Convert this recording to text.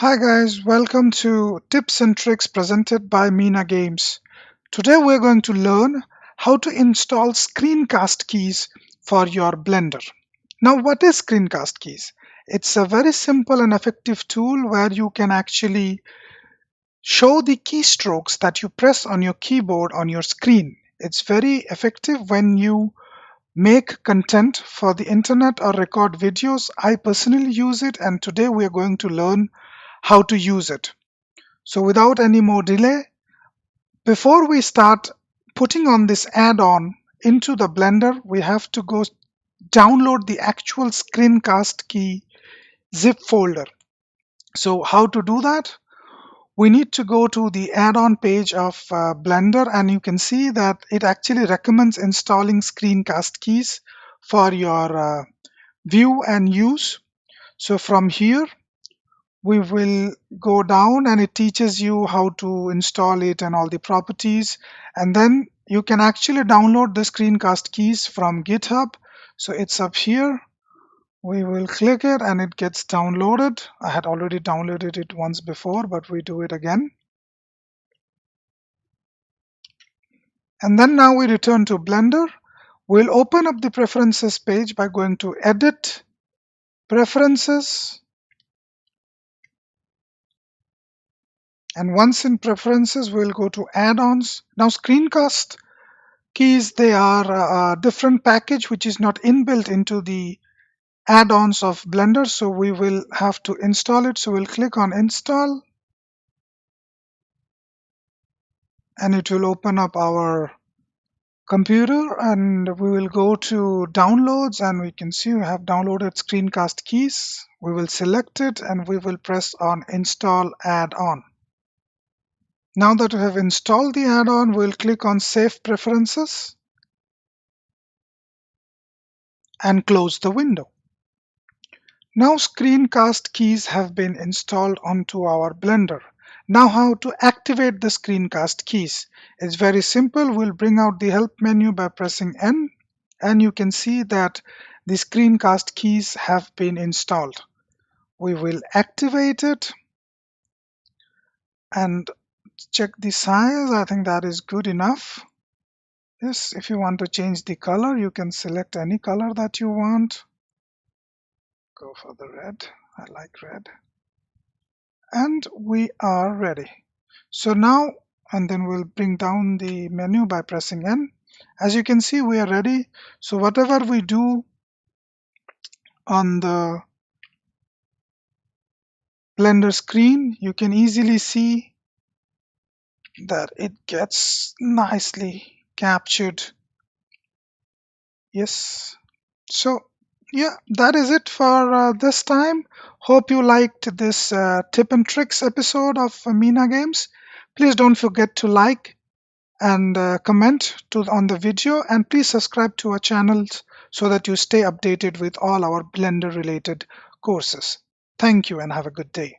Hi guys, welcome to Tips and Tricks presented by Mina Games. Today we're going to learn how to install screencast keys for your Blender. Now what is screencast keys? It's a very simple and effective tool where you can actually show the keystrokes that you press on your keyboard on your screen. It's very effective when you make content for the internet or record videos. I personally use it, and today we are going to learn how to use it. So without any more delay, before we start putting on this add-on into the Blender, we have to go download the actual screencast key zip folder. So how to do that? We need to go to the add-on page of Blender, and you can see that it actually recommends installing screencast keys for your view and use. So from here, we will go down and it teaches you how to install it and all the properties, and then you can actually download the screencast keys from GitHub. So it's up here. We will click it and it gets downloaded. I had already downloaded it once before, but we do it again. And then now we return to Blender. We'll open up the preferences page by going to Edit, Preferences, and once in Preferences, we'll go to Add-ons. Now screencast keys, they are a different package which is not inbuilt into the add-ons of Blender, so we will have to install it. So we'll click on Install, and it will open up our computer, and we will go to Downloads, and we can see we have downloaded screencast keys. We will select it and we will press on Install Add-on. Now that we have installed the add-on, we'll click on Save Preferences and close the window. Now screencast keys have been installed onto our Blender. Now how to activate the screencast keys? It's very simple. We'll bring out the help menu by pressing N, and you can see that the screencast keys have been installed. We will activate it and check the size. I think that is good enough. Yes, if you want to change the color, you can select any color that you want. Go for the red. I like red. And we are ready. So now, and then we'll bring down the menu by pressing N. As you can see, we are ready. So whatever we do on the Blender screen, you can easily see that it gets nicely captured. Yes. So yeah, that is it for this time. Hope you liked this tip and tricks episode of Mina Games. Please don't forget to like and comment on the video, and please subscribe to our channels so that you stay updated with all our Blender related courses. Thank you and have a good day.